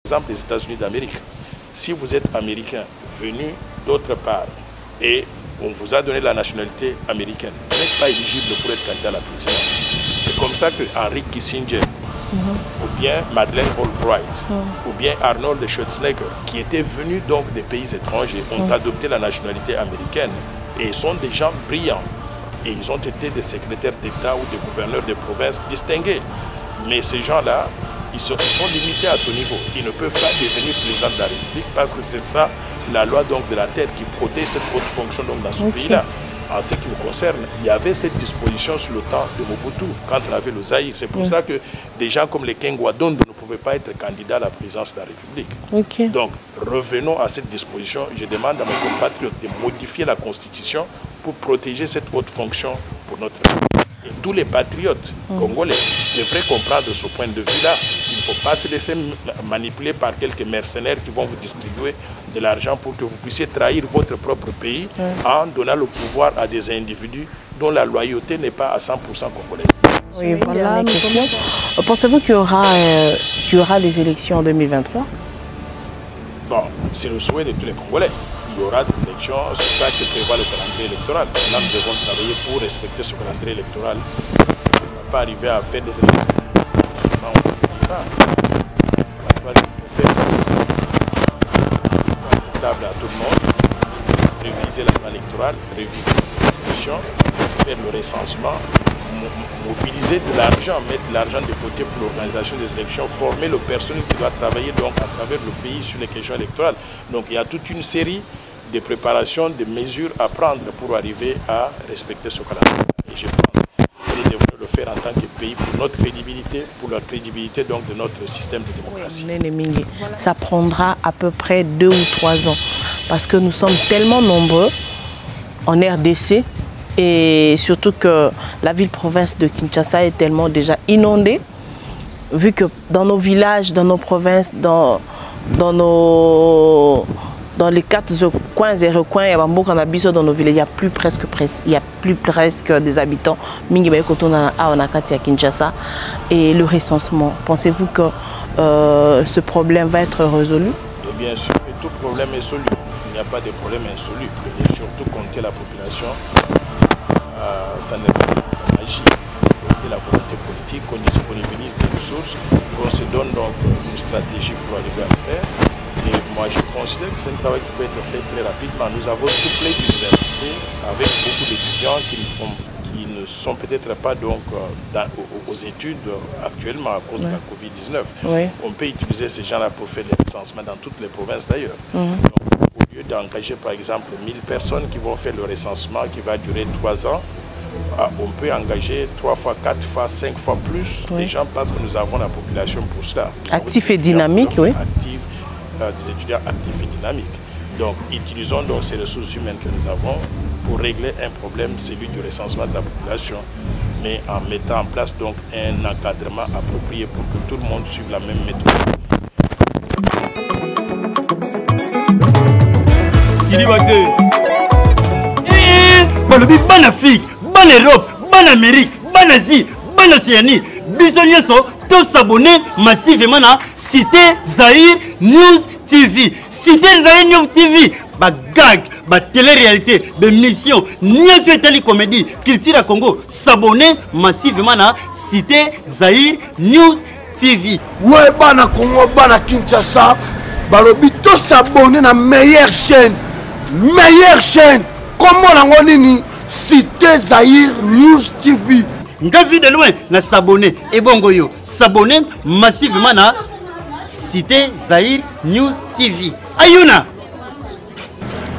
exemple, les États-Unis d'Amérique. Si vous êtes américain venu d'autre part et on vous a donné la nationalité américaine, vous n'êtes pas éligible pour être candidat à la présidence. C'est comme ça que Henry Kissinger, ou bien Madeleine Albright, ou bien Arnold Schwarzenegger, qui étaient venus donc des pays étrangers, ont adopté la nationalité américaine et sont des gens brillants. Et ils ont été des secrétaires d'État ou des gouverneurs de provinces distingués. Mais ces gens-là, ils sont limités à ce niveau. Ils ne peuvent pas devenir président de la République parce que c'est ça la loi donc de la terre qui protège cette haute fonction donc dans ce pays-là. En ce qui me concerne, il y avait cette disposition sur le temps de Mobutu, quand on avait le Zaïre. C'est pour ça que des gens comme les Kengwa Dondo ne pouvaient pas être candidats à la présidence de la République. Donc, revenons à cette disposition. Je demande à mes compatriotes de modifier la Constitution pour protéger cette haute fonction pour notre pays. Et tous les patriotes congolais devraient comprendre de ce point de vue-là. Il ne faut pas se laisser manipuler par quelques mercenaires qui vont vous distribuer de l'argent pour que vous puissiez trahir votre propre pays en donnant le pouvoir à des individus dont la loyauté n'est pas à 100% congolaise. Oui, voilà. Pensez-vous qu'il y aura des élections en 2023? Bon, c'est le souhait de tous les Congolais. Il y aura des élections, c'est ça que prévoit le calendrier électoral. Là, nous devons travailler pour respecter ce calendrier électoral. On ne va pas arriver à faire des élections. Non, on ne peut pas. On va faire acceptable à tout le monde, réviser la loi électorale, réviser la constitution, faire le recensement, mobiliser de l'argent, mettre de l'argent de côté pour l'organisation des élections, former le personnel qui doit travailler donc à travers le pays sur les questions électorales. Donc il y a toute une série de préparations, de mesures à prendre pour arriver à respecter ce calendrier. Et je pense que nous devons le faire en tant que pays pour notre crédibilité, pour la crédibilité donc de notre système de démocratie. Ça prendra à peu près 2 ou 3 ans parce que nous sommes tellement nombreux en RDC et surtout que la ville-province de Kinshasa est tellement déjà inondée, vu que dans nos villages, dans nos provinces, dans les 4 coins et recoins, il y a beaucoup dans nos villages, il n'y a plus presque des habitants. Et le recensement, pensez-vous que ce problème va être résolu? Et bien sûr que tout problème est soluble. Il n'y a pas de problème insoluble. Et surtout compter la population, ça n'est pas de la magie. La volonté politique, qu'on disponibilise des ressources, qu'on se donne donc une stratégie pour arriver à faire. Et moi, je considère que c'est un travail qui peut être fait très rapidement. Nous avons tout plein d'universités avec beaucoup d'étudiants qui ne sont peut-être pas donc aux études actuellement à cause de la Covid-19. On peut utiliser ces gens-là pour faire les recensements dans toutes les provinces d'ailleurs. Au lieu d'engager par exemple 1000 personnes qui vont faire le recensement qui va durer 3 ans, on peut engager 3 fois, 4 fois, 5 fois plus les gens parce que nous avons la population pour cela. Actifs et dynamiques, oui. Des étudiants actifs et dynamiques. Donc, utilisons donc ces ressources humaines que nous avons pour régler un problème, celui du recensement de la population, mais en mettant en place donc un encadrement approprié pour que tout le monde suive la même méthode. Bonne Afrique, bonne Europe, bonne Amérique, bonne Asie, bonne Océanie. Bisognoso, tous s'abonner massivement à Cité Zaïre News TV. Cité Zaïre News TV, bah gag, bah télé-réalité, bah mission, ni à comédie, culture à Congo. S'abonner massivement à Cité Zaïre News TV. Ouais, bana Congo, bana Kinshasa, bah le tous s'abonner à la meilleure chaîne. Comment on a Cité Zaïre News TV. Nga vu de loin na s'abonner et bongo yo s'abonner massivement na Cité Zaïre News TV. Ayuna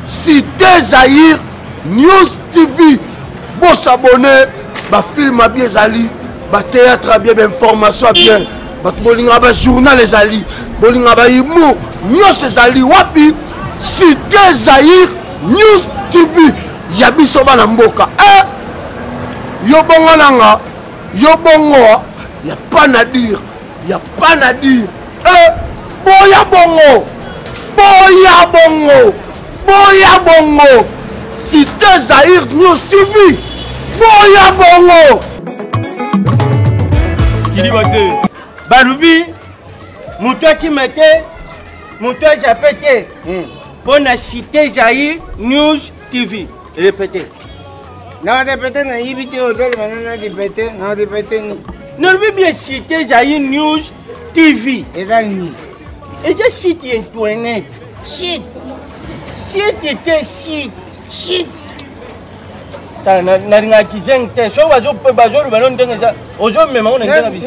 Cité Zaïre News TV. Bon s'abonner, ba film bien zali, ba théâtre bien, ba information bien, ba bolinga ba journal les ali, bolinga ba imo, news zali wapi Cité Zaïre News TV. Yabiso bana mboka yo bongo nanga yo bongo ya pas na dire boya bongo Cité Zaïre News TV boya bongo Barubi mutu qui mettait Montoya Japete. Pour la cité Jaï News TV. Répétez. Non, répétez, non, il dit aux autres, maintenant, répétez, non, répétez. Non, mais bien cité Jaï News TV. Et là, ni. Et j'ai cité Internet. Shit. Shit était shit. Shit. Na kizengte so bazo balon denga ozo mema on ndenga bisi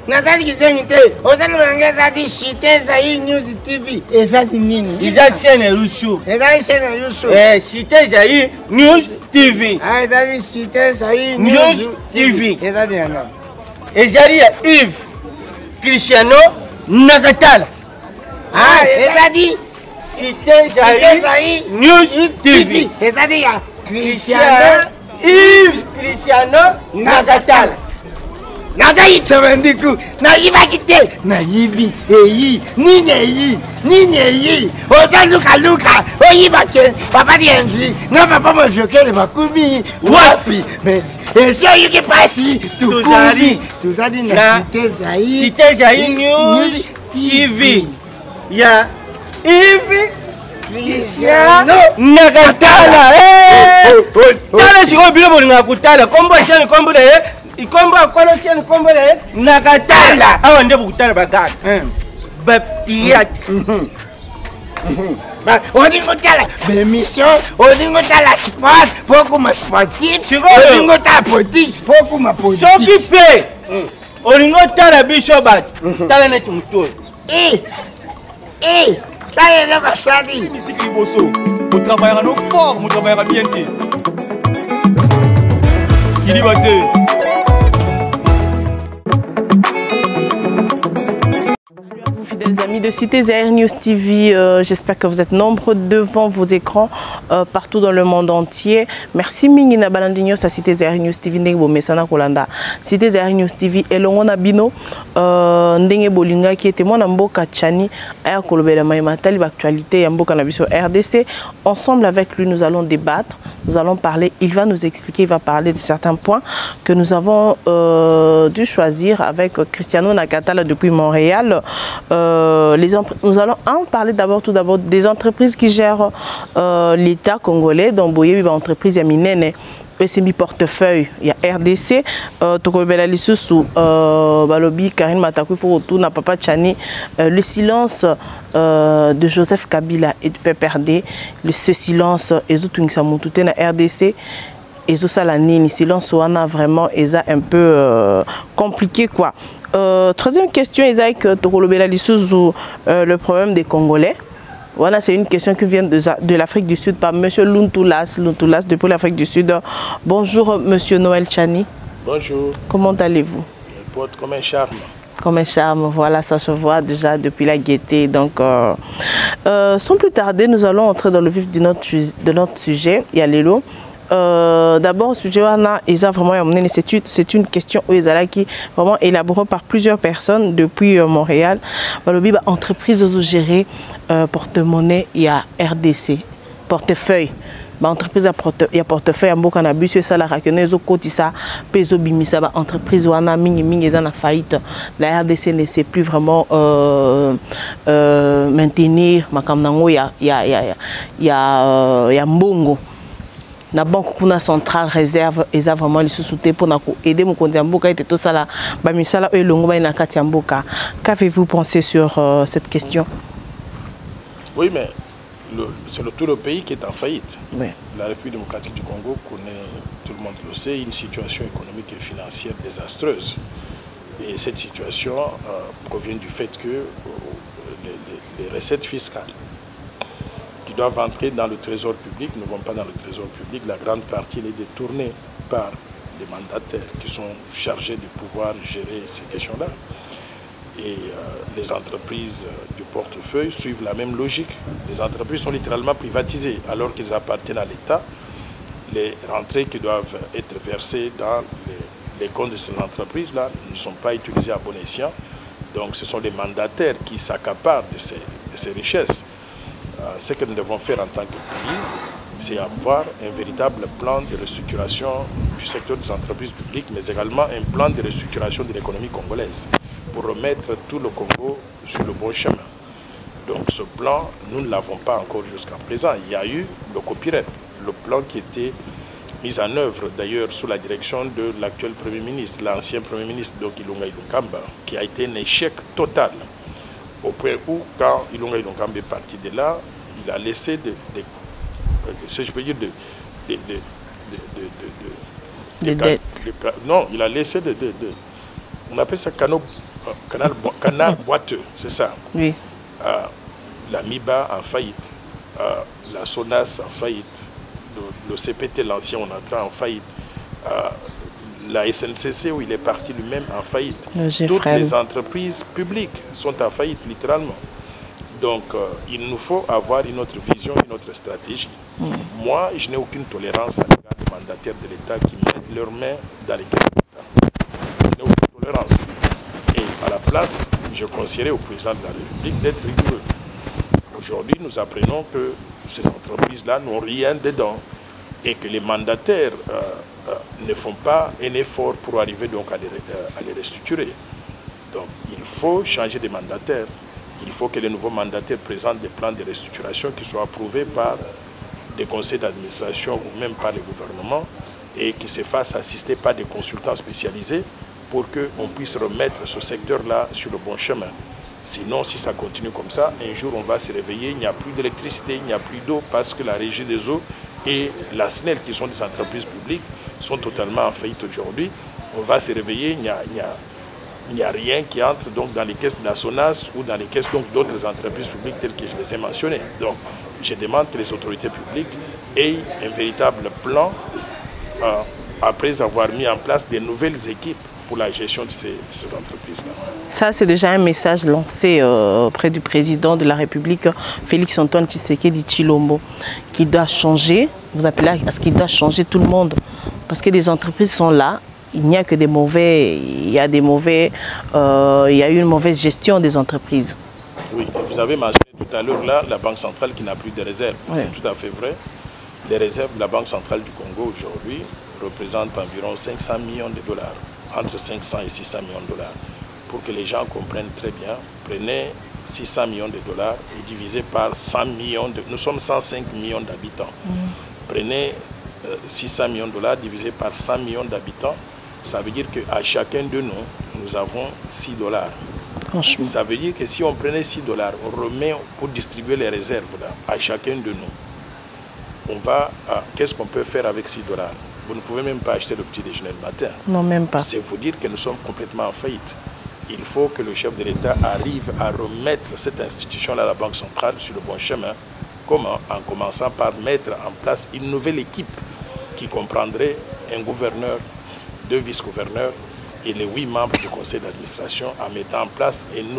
Natali kizengte ozali banga dadi cité Zaïre News TV ezali nini iza chaîne Rusu ezali chaîne Rusu cité Zaïre News TV ezali cité Zaïre News TV ezali yana ezali ya Yves Cristiano Nakatala ezali cité Zaïre News TV ezali ya Yves Cristiano Nakatala. Nagayi tsabandiku nayiba kite nayibi eyi nini ozaluka oyiba ke papa dienzi na papa mofokele bakumi wapi mais esi oyiki pasi tuzali na cité Zaïre News TV ya Yves Cristiano Nakatala. Tala siko bilo bolinga kutala kombo shani kombo le ikombo akola shani kombo le Nakatala awa nde bukutala bagana baptiat odingo tala bemission odingo tala sport pokuma sportif odingo tala politique pokuma politique soki pe olingo tala biso bat tala neti muto Taille le basadi. Musique Liboso. On travaillera nos forts, on travaillera bien. Qui dit batté? Fidèles amis de Cité Zaïre News TV, j'espère que vous êtes nombreux devant vos écrans partout dans le monde entier. Merci Mingina Balandinho sa Cité Zaïre News TV Ndenge Mesana Kolanda. Cité Zaïre News TV elongo na bino Ndenge Bolinga qui était mon amboka Chani aya kolobela maïmatali l'actualité amboka na biso RDC. Ensemble avec lui nous allons débattre, nous allons parler, il va nous expliquer, il va parler de certains points que nous avons dû choisir avec Cristiano Nakatala depuis Montréal. Nous allons en parler tout d'abord des entreprises qui gèrent l'État congolais. Donc, il y a une entreprise, il y a Minene, SMI Portefeuille, il y a RDC, Tokobela Lissousou, Balobi, Karine Matakou, Forotou, Papa Tchani, le silence de Joseph Kabila et du PPRD, ce silence, Ezoutungisamoutoute na RDC. Et ça la nini silence on a vraiment un peu compliqué quoi. Troisième question Isaac Tokolobela Lissouzou, le problème des Congolais. Voilà, c'est une question qui vient de l'Afrique du Sud par monsieur Luntoulas depuis l'Afrique du Sud. Bonjour monsieur Noël Chani. Bonjour. Comment allez-vous? Comme un charme. Comme un charme, voilà, ça se voit déjà depuis la gaieté. Donc, sans plus tarder, nous allons entrer dans le vif de notre sujet. Il y a Lélo. D'abord, ce sujet c'est une question où qui vraiment élaborée par plusieurs personnes depuis Montréal. Balobi entreprise gérée porte-monnaie, il y a RDC, portefeuille. Entreprise il y a portefeuille en cannabis et ça la raconne zo kotisa peso bimisa entreprise wana mingi na faillite. La RDC ne sait plus vraiment maintenir makamnango ya mbongo. La banque kuna centrale réserve et ça vraiment les sous-soutés pour aider mon compte Mboka et tout ça là bamisala et longo ba na kati Mboka. Qu'avez-vous pensé sur cette question? Oui, mais c'est tout le pays qui est en faillite. Oui. La République démocratique du Congo connaît, tout le monde le sait, une situation économique et financière désastreuse. Et cette situation provient du fait que les recettes fiscales qui doivent entrer dans le trésor public ne vont pas dans le trésor public. La grande partie est détournée par les mandataires qui sont chargés de pouvoir gérer ces questions-là. Et les entreprises du portefeuille suivent la même logique. Les entreprises sont littéralement privatisées alors qu'elles appartiennent à l'État. Les rentrées qui doivent être versées dans les comptes de ces entreprises-là ne sont pas utilisées à bon escient. Donc ce sont les mandataires qui s'accaparent de ces richesses. Ce que nous devons faire en tant que pays, c'est avoir un véritable plan de restructuration du secteur des entreprises publiques, mais également un plan de restructuration de l'économie congolaise pour remettre tout le Congo sur le bon chemin. Donc ce plan, nous ne l'avons pas encore jusqu'à présent. Il y a eu le copyright, le plan qui était mis en œuvre d'ailleurs sous la direction de l'actuel Premier ministre, l'ancien Premier ministre Ilunga Ilunkamba, qui a été un échec total. Au point où, quand Ilunga Ilunkamba est parti de là, il a laissé non, il a laissé on appelle ça canal boiteux, c'est ça. Oui. La MIBA en faillite, la SONAS en faillite, le CPT, l'ancien, on entra en faillite, la SNCC où il est parti lui-même en faillite. Toutes les entreprises publiques sont en faillite, littéralement. Donc, il nous faut avoir une autre vision, une autre stratégie. Moi, je n'ai aucune tolérance à l'égard des mandataires de l'État qui mettent leurs mains dans les caisses de l'État. Je n'ai aucune tolérance. Et à la place, je conseillerais au président de la République d'être rigoureux. Aujourd'hui, nous apprenons que ces entreprises-là n'ont rien dedans et que les mandataires ne font pas un effort pour arriver donc à les restructurer. Donc, il faut changer de mandataires. Il faut que les nouveaux mandataires présentent des plans de restructuration qui soient approuvés par des conseils d'administration ou même par les gouvernements et qui se fassent assister par des consultants spécialisés pour qu'on puisse remettre ce secteur-là sur le bon chemin. Sinon, si ça continue comme ça, un jour on va se réveiller, il n'y a plus d'électricité, il n'y a plus d'eau parce que la régie des eaux et la SNEL, qui sont des entreprises publiques, sont totalement en faillite aujourd'hui. On va se réveiller, il n'y a rien qui entre donc dans les caisses de la SONAS ou dans les caisses d'autres entreprises publiques telles que je les ai mentionnées. Donc, je demande que les autorités publiques aient un véritable plan après avoir mis en place de nouvelles équipes pour la gestion de ces entreprises-là. Ça, c'est déjà un message lancé auprès du président de la République, Félix Antoine Tshisekedi Tshilombo, qui doit changer, vous appelez à ce qu'il doit changer tout le monde, parce que les entreprises sont là, il n'y a que des mauvais, il y a eu une mauvaise gestion des entreprises. Oui, vous avez mentionné tout à l'heure là, la Banque centrale qui n'a plus de réserves. Oui. C'est tout à fait vrai. Les réserves de la Banque centrale du Congo aujourd'hui représentent environ 500 millions de dollars, entre 500 et 600 millions de dollars. Pour que les gens comprennent très bien, prenez 600 millions de dollars et divisez par 100 millions nous sommes 105 millions d'habitants. Prenez 600 millions de dollars divisé par 100 millions d'habitants, ça veut dire qu'à chacun de nous, nous avons 6 dollars. Franchement. Ça veut dire que si on prenait 6 dollars, on remet pour distribuer les réserves là, à chacun de nous. Qu'est-ce qu'on peut faire avec 6 dollars? Vous ne pouvez même pas acheter le petit déjeuner le matin. Non, même pas. C'est vous dire que nous sommes complètement en faillite. Il faut que le chef de l'État arrive à remettre cette institution-là, la Banque centrale, sur le bon chemin. Comment? En commençant par mettre en place une nouvelle équipe qui comprendrait un gouverneur, 2 vice-gouverneurs et les 8 membres du conseil d'administration, en mettant en place une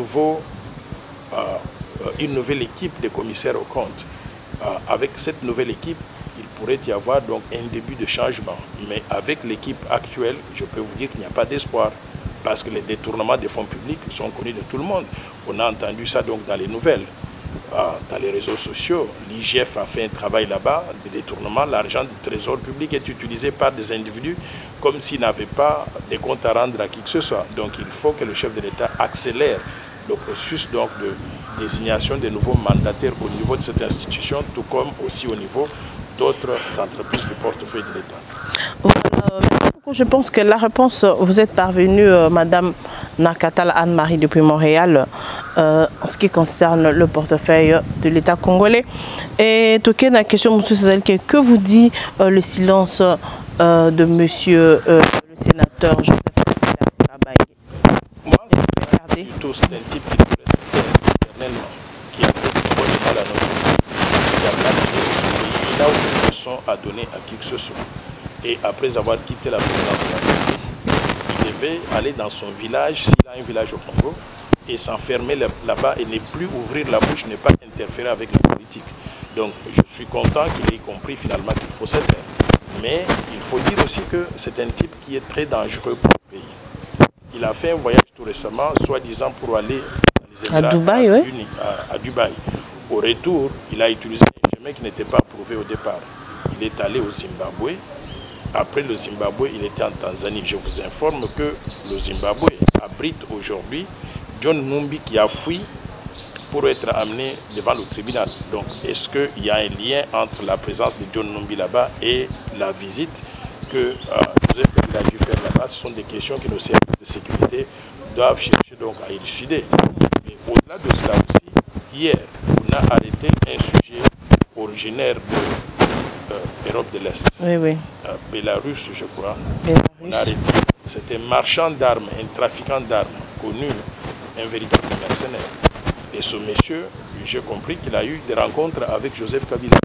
nouvelle équipe de commissaires aux comptes. Avec cette nouvelle équipe, il pourrait y avoir donc un début de changement. Mais avec l'équipe actuelle, je peux vous dire qu'il n'y a pas d'espoir. Parce que les détournements des fonds publics sont connus de tout le monde. On a entendu ça donc dans les nouvelles, dans les réseaux sociaux. L'IGF a fait un travail là-bas de détournement. L'argent du trésor public est utilisé par des individus comme s'ils n'avaient pas des comptes à rendre à qui que ce soit. Donc il faut que le chef de l'État accélère le processus donc, de désignation des nouveaux mandataires au niveau de cette institution, tout comme aussi au niveau d'autres entreprises du portefeuille de l'État. Je pense que la réponse, vous êtes parvenue, Madame Nakatala Anne-Marie depuis Montréal, en ce qui concerne le portefeuille de l'État congolais. Et toqué la question, M. Cézalke, que vous dit le silence de Monsieur le sénateur Joseph Kabila? Moi, c'est un type qui nous respecte éternellement, qui a beaucoup de mal à notre pays. Il n'a aucune leçon à donner à qui que ce soit. Et après avoir quitté la présidence de la République, il devait aller dans son village, s'il a un village au Congo, et s'enfermer là-bas et ne plus ouvrir la bouche, ne pas interférer avec la politique. Donc je suis content qu'il ait compris finalement qu'il faut se taire. Mais il faut dire aussi que c'est un type qui est très dangereux pour le pays. Il a fait un voyage tout récemment, soi-disant pour aller dans les Émirats à Dubaï. Au retour, il a utilisé un chemin qui n'était pas approuvé au départ. Il est allé au Zimbabwe. Après le Zimbabwe, il était en Tanzanie. Je vous informe que le Zimbabwe abrite aujourd'hui John Numbi qui a fui pour être amenés devant le tribunal. Donc, est-ce qu'il y a un lien entre la présence de John Numbi là-bas et la visite que Joseph Kabila a dû faire là-bas? Ce sont des questions que nos services de sécurité doivent chercher donc à élucider. Mais au-delà de cela aussi, hier, on a arrêté un sujet originaire de l'Europe de l'Est, Bélarus, je crois. On a arrêté. C'était un marchand d'armes, un trafiquant d'armes connu, un véritable mercenaire. Et ce monsieur, j'ai compris qu'il a eu des rencontres avec Joseph Kabila.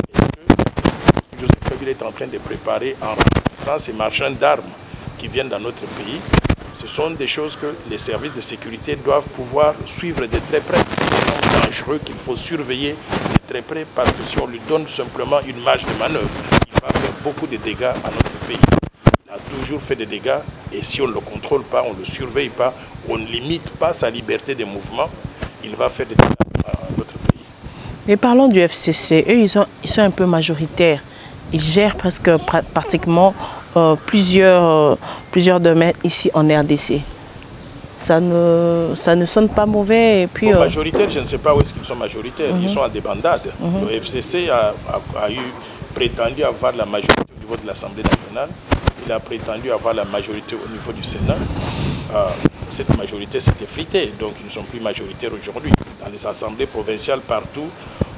Et que Joseph Kabila est en train de préparer en rencontrant ces marchands d'armes qui viennent dans notre pays. Ce sont des choses que les services de sécurité doivent pouvoir suivre de très près. C'est tellement dangereux qu'il faut surveiller de très près parce que si on lui donne simplement une marge de manœuvre, il va faire beaucoup de dégâts à notre pays. Il a toujours fait des dégâts et si on ne le contrôle pas, on ne le surveille pas, on ne limite pas sa liberté de mouvement, il va faire des dégâts à notre pays. Et parlons du FCC, eux ils sont un peu majoritaires. Ils gèrent presque pratiquement plusieurs domaines ici en RDC. Ça ne sonne pas mauvais. Et puis, majoritaires, je ne sais pas où est-ce qu'ils sont majoritaires. Ils sont en débandade. Le FCC a prétendu avoir la majorité au niveau de l'Assemblée nationale. Il a prétendu avoir la majorité au niveau du Sénat. Cette majorité s'est effritée, donc ils ne sont plus majoritaires aujourd'hui. Dans les assemblées provinciales, partout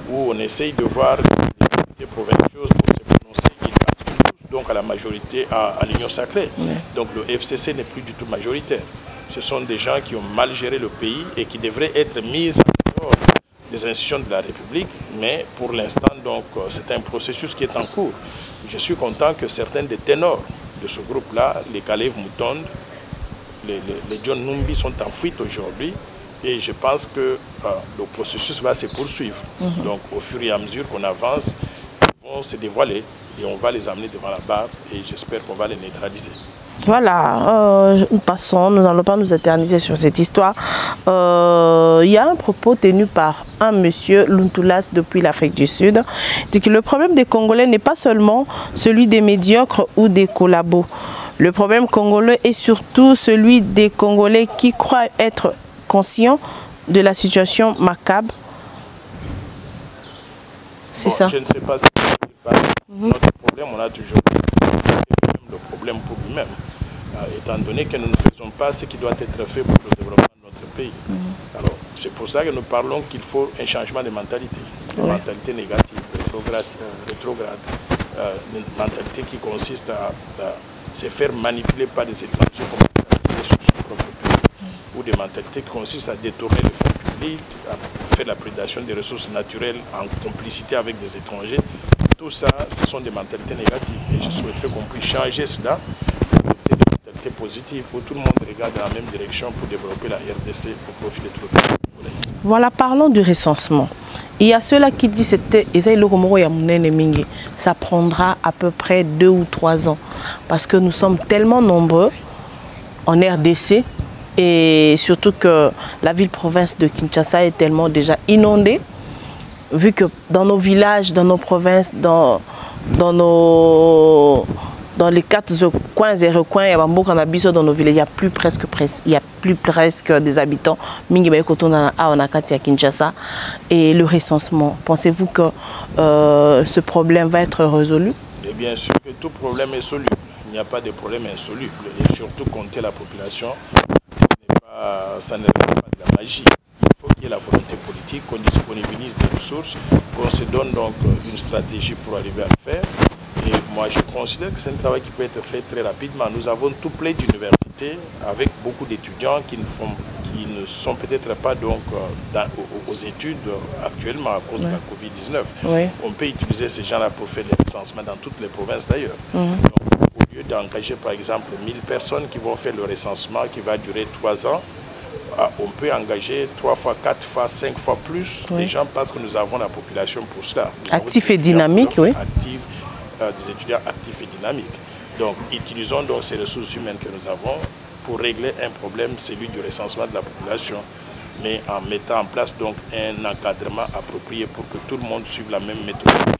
où on essaye de voir les députés provinciaux pour se prononcer, ils passent tous donc à la majorité, à l'Union sacrée. Donc le FCC n'est plus du tout majoritaire. Ce sont des gens qui ont mal géré le pays et qui devraient être mis en dehors des institutions de la République, mais pour l'instant, donc, c'est un processus qui est en cours. Je suis content que certains des ténors de ce groupe-là, les Kalev Moutonde, les John Numbi sont en fuite aujourd'hui et je pense que le processus va se poursuivre. Donc au fur et à mesure qu'on avance, ils vont se dévoiler et on va les amener devant la barre et j'espère qu'on va les neutraliser. Voilà, nous passons, nous n'allons pas nous éterniser sur cette histoire. Il y a un propos tenu par un monsieur Luntoulas depuis l'Afrique du Sud, dit que le problème des Congolais n'est pas seulement celui des médiocres ou des collabos. Le problème congolais est surtout celui des Congolais qui croient être conscients de la situation macabre. C'est ça. Je ne sais pas si notre problème, on a toujours le problème pour lui-même, étant donné que nous ne faisons pas ce qui doit être fait pour le développement de notre pays. Alors, c'est pour ça que nous parlons qu'il faut un changement de mentalité. Une mentalité négative, rétrograde, une mentalité qui consiste à se faire manipuler par des étrangers comme sur son propre pays, ou des mentalités qui consistent à détourner les fonds publics, à faire la prédation des ressources naturelles en complicité avec des étrangers. Tout ça, ce sont des mentalités négatives. Et je souhaiterais qu'on puisse changer cela pour adopter des mentalités positives où tout le monde regarde dans la même direction pour développer la RDC au profit de tout le pays. Voilà, parlons du recensement. Il y a ceux-là qui disent que ça prendra à peu près 2 ou 3 ans. Parce que nous sommes tellement nombreux en RDC et surtout que la ville-province de Kinshasa est tellement déjà inondée. Vu que dans nos villages, dans nos provinces, dans les 4 coins et recoins, il y a dans nos villages, il n'y a plus presque des habitants. Et le recensement, pensez-vous que ce problème va être résolu? Et bien sûr que tout problème est soluble. Il n'y a pas de problème insoluble. Et surtout compter la population, ça ne relève pas de la magie. Il faut qu'il y ait la volonté politique, qu'on disponibilise des ressources, qu'on se donne donc une stratégie pour arriver à le faire. Et moi, je considère que c'est un travail qui peut être fait très rapidement. Nous avons tout plein d'universités avec beaucoup d'étudiants qui ne sont peut-être pas donc aux études actuellement à cause de la Covid-19. On peut utiliser ces gens-là pour faire des recensements dans toutes les provinces d'ailleurs. Donc, au lieu d'engager par exemple 1000 personnes qui vont faire le recensement qui va durer 3 ans, on peut engager 3 fois, 4 fois, 5 fois plus les gens parce que nous avons la population pour cela. Actif et dynamique, oui. Des étudiants actifs et dynamiques. Donc, utilisons donc ces ressources humaines que nous avons pour régler un problème, celui du recensement de la population, mais en mettant en place donc un encadrement approprié pour que tout le monde suive la même méthodologie.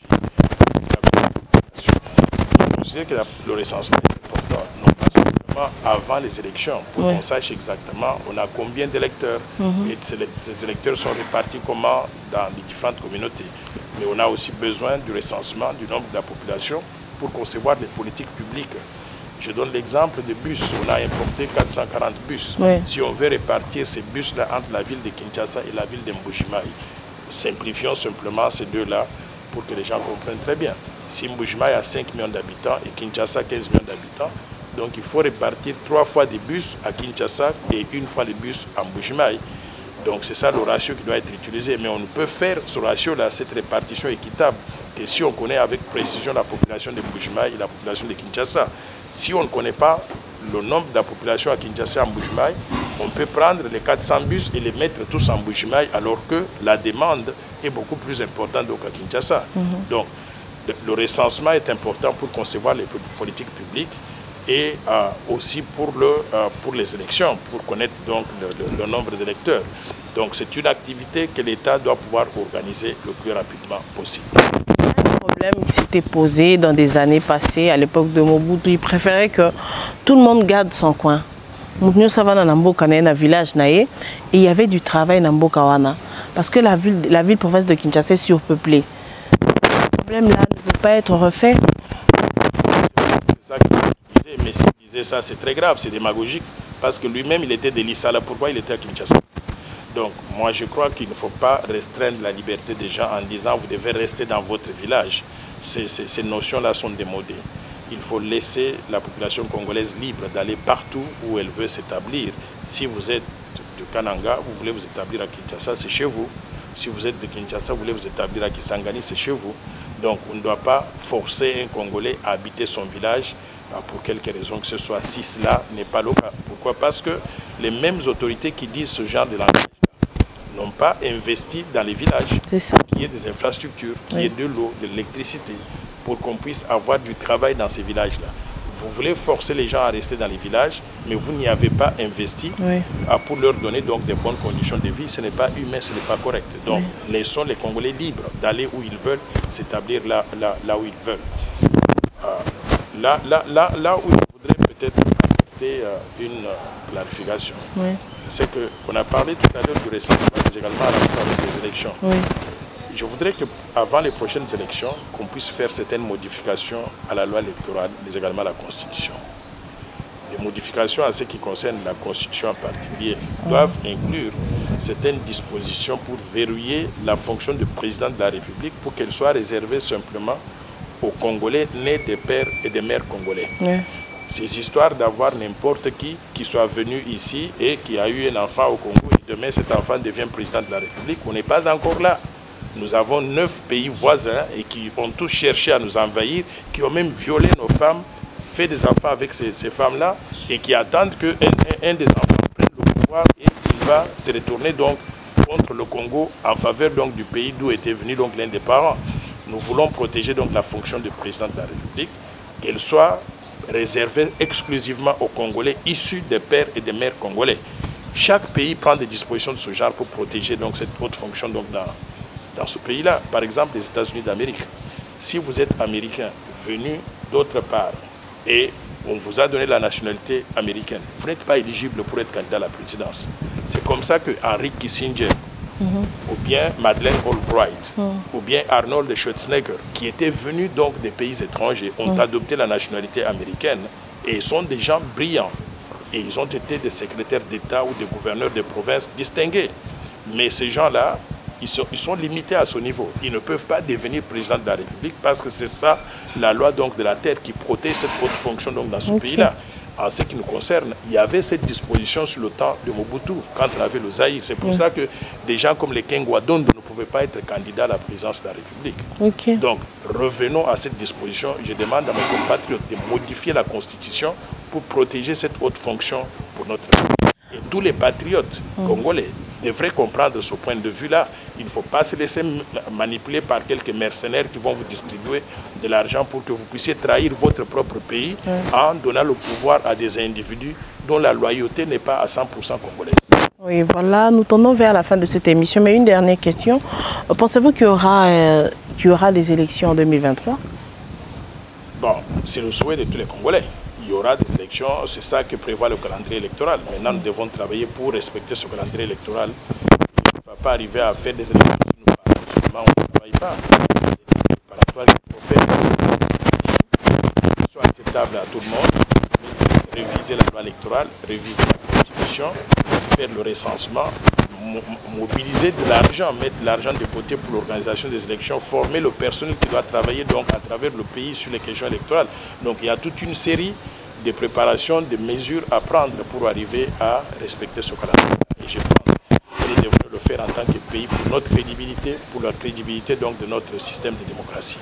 Je considère que le recensement est important, non pas simplement exactement avant les élections, pour qu'on sache exactement on a combien d'électeurs et ces électeurs sont répartis comment dans les différentes communautés. Mais on a aussi besoin du recensement du nombre de la population pour concevoir des politiques publiques. Je donne l'exemple des bus. On a importé 440 bus. Si on veut répartir ces bus-là entre la ville de Kinshasa et la ville de Mbujimaï, simplifions simplement ces deux-là pour que les gens comprennent très bien. Si Mbujimaï a 5 millions d'habitants et Kinshasa 15 millions d'habitants, donc il faut répartir 3 fois des bus à Kinshasa et 1 fois les bus à Mbujimaï. Donc c'est ça le ratio qui doit être utilisé. Mais on ne peut faire ce ratio-là, cette répartition équitable, que si on connaît avec précision la population de Mbujimaï et la population de Kinshasa. Si on ne connaît pas le nombre de la population à Kinshasa et à Mbujimaï, on peut prendre les 400 bus et les mettre tous en Mbujimaï alors que la demande est beaucoup plus importante donc à Kinshasa. Donc le recensement est important pour concevoir les politiques publiques et aussi pour les élections, pour connaître donc le nombre d'électeurs. Donc c'est une activité que l'État doit pouvoir organiser le plus rapidement possible. Un problème qui s'était posé dans des années passées, à l'époque de Mobutu, il préférait que tout le monde garde son coin. Moutnyo Savana Namboka na village naé et il y avait du travail dans Mbokawana parce que la ville province de Kinshasa est surpeuplée. Ce problème-là ne peut pas être refait. C'est ça qu'il disait, mais s'il disait ça, c'est très grave, c'est démagogique parce que lui-même il était de l'Issala. Pourquoi il était à Kinshasa? Donc moi je crois qu'il ne faut pas restreindre la liberté des gens en disant vous devez rester dans votre village. Ces notions-là sont démodées. Il faut laisser la population congolaise libre d'aller partout où elle veut s'établir. Si vous êtes de Kananga, vous voulez vous établir à Kinshasa, c'est chez vous. Si vous êtes de Kinshasa, vous voulez vous établir à Kisangani, c'est chez vous. Donc on ne doit pas forcer un Congolais à habiter son village pour quelque raison que ce soit, si cela n'est pas le cas. Pourquoi? Parce que les mêmes autorités qui disent ce genre de langage n'ont pas investi dans les villages, qu'il y ait des infrastructures, qu'il y ait de l'eau, de l'électricité, pour qu'on puisse avoir du travail dans ces villages-là. Vous voulez forcer les gens à rester dans les villages, mais vous n'y avez pas investi pour leur donner donc des bonnes conditions de vie. Ce n'est pas humain, ce n'est pas correct. Donc, laissons les Congolais libres d'aller où ils veulent, s'établir là où ils veulent. Là où je voudrais peut-être apporter une clarification, c'est qu'on a parlé tout à l'heure du recensement, mais également à rapport avec les élections. Je voudrais qu'avant les prochaines élections, qu'on puisse faire certaines modifications à la loi électorale, mais également à la Constitution. Les modifications à ce qui concerne la Constitution en particulier doivent inclure certaines dispositions pour verrouiller la fonction de président de la République pour qu'elle soit réservée simplement aux Congolais nés des pères et des mères congolais. Ces histoires d'avoir n'importe qui soit venu ici et qui a eu un enfant au Congo et demain cet enfant devient président de la République, on n'est pas encore là. Nous avons 9 pays voisins et qui ont tous cherché à nous envahir, qui ont même violé nos femmes, fait des enfants avec ces femmes-là et qui attendent qu'un des enfants prenne le pouvoir et il va se retourner donc contre le Congo en faveur donc du pays d'où était venu donc l'un des parents. Nous voulons protéger donc la fonction de président de la République, qu'elle soit réservée exclusivement aux Congolais issus des pères et des mères congolais. Chaque pays prend des dispositions de ce genre pour protéger donc cette haute fonction donc dans ce pays-là. Par exemple, les États-Unis d'Amérique. Si vous êtes américain venu d'autre part et on vous a donné la nationalité américaine, vous n'êtes pas éligible pour être candidat à la présidence. C'est comme ça que Henry Kissinger, ou bien Madeleine Albright, ou bien Arnold Schwarzenegger, qui étaient venus donc des pays étrangers, ont adopté la nationalité américaine et sont des gens brillants. Et ils ont été des secrétaires d'État ou des gouverneurs de provinces distingués. Mais ces gens-là, ils sont limités à ce niveau. Ils ne peuvent pas devenir président de la République parce que c'est ça la loi donc, de la terre qui protège cette haute fonction donc, dans ce pays-là. En ce qui nous concerne, il y avait cette disposition sur le temps de Mobutu, quand on avait le Zaïre. C'est pour ça que des gens comme les Kengwa Dondo ne pouvaient pas être candidats à la présidence de la République. Donc, revenons à cette disposition. Je demande à mes compatriotes de modifier la Constitution pour protéger cette haute fonction pour notre pays. Et tous les patriotes congolais devraient comprendre ce point de vue-là. Il ne faut pas se laisser manipuler par quelques mercenaires qui vont vous distribuer de l'argent pour que vous puissiez trahir votre propre pays en donnant le pouvoir à des individus dont la loyauté n'est pas à 100% congolaise. Oui, voilà, nous tournons vers la fin de cette émission. Mais une dernière question. Pensez-vous qu'il y aura des élections en 2023? Bon, c'est le souhait de tous les Congolais. Il il y aura des élections, c'est ça que prévoit le calendrier électoral. Maintenant, nous devons travailler pour respecter ce calendrier électoral. Il ne va pas arriver à faire des élections qui nous parlent. Seulement, on ne travaille pas. C'est préparatoire qu'il faut faire qui soit acceptable à tout le monde. Réviser la loi électorale, réviser la Constitution, faire le recensement, mobiliser de l'argent, mettre de l'argent de côté pour l'organisation des élections, former le personnel qui doit travailler donc à travers le pays sur les questions électorales. Donc il y a toute une série de préparations, de mesures à prendre pour arriver à respecter ce calendrier. Et je pense que nous devons le faire en tant que pays pour notre crédibilité, pour la crédibilité donc de notre système de démocratie.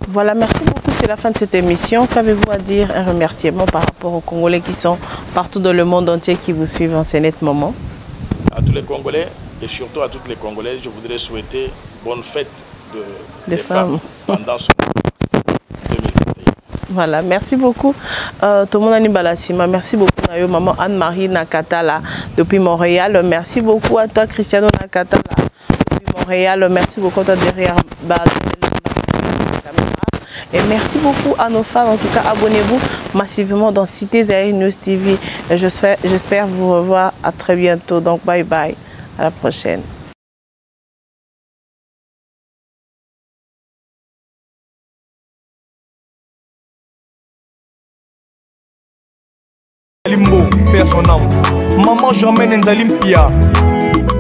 Voilà, merci beaucoup. C'est la fin de cette émission. Qu'avez-vous à dire? Un remerciement par rapport aux Congolais qui sont partout dans le monde entier qui vous suivent en ce net moment. À tous les Congolais et surtout à toutes les Congolaises, je voudrais souhaiter bonne fête des femmes pendant ce 2021. Voilà, merci beaucoup. Tout le monde a Balasima. Merci beaucoup à maman Anne-Marie Nakatala depuis Montréal. Merci beaucoup à toi Cristiano Nakatala depuis Montréal. Merci beaucoup à toi derrière la caméra. Et merci beaucoup à nos fans. En tout cas, abonnez-vous massivement dans Cité Zaïre News TV. J'espère vous revoir à très bientôt. Donc, bye bye. À la prochaine. Limbo, personne maman Germaine Nzalimpia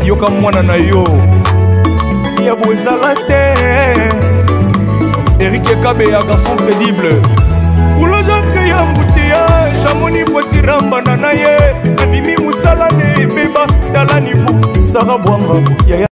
yoka mwana na yo ya bozalate Eric Kabe ya garçon crédible Ulo Jacques ya Mbutia Chamoni Potiramba na ye Animi Musalane Beba Dala Nivu Sarah Bwanga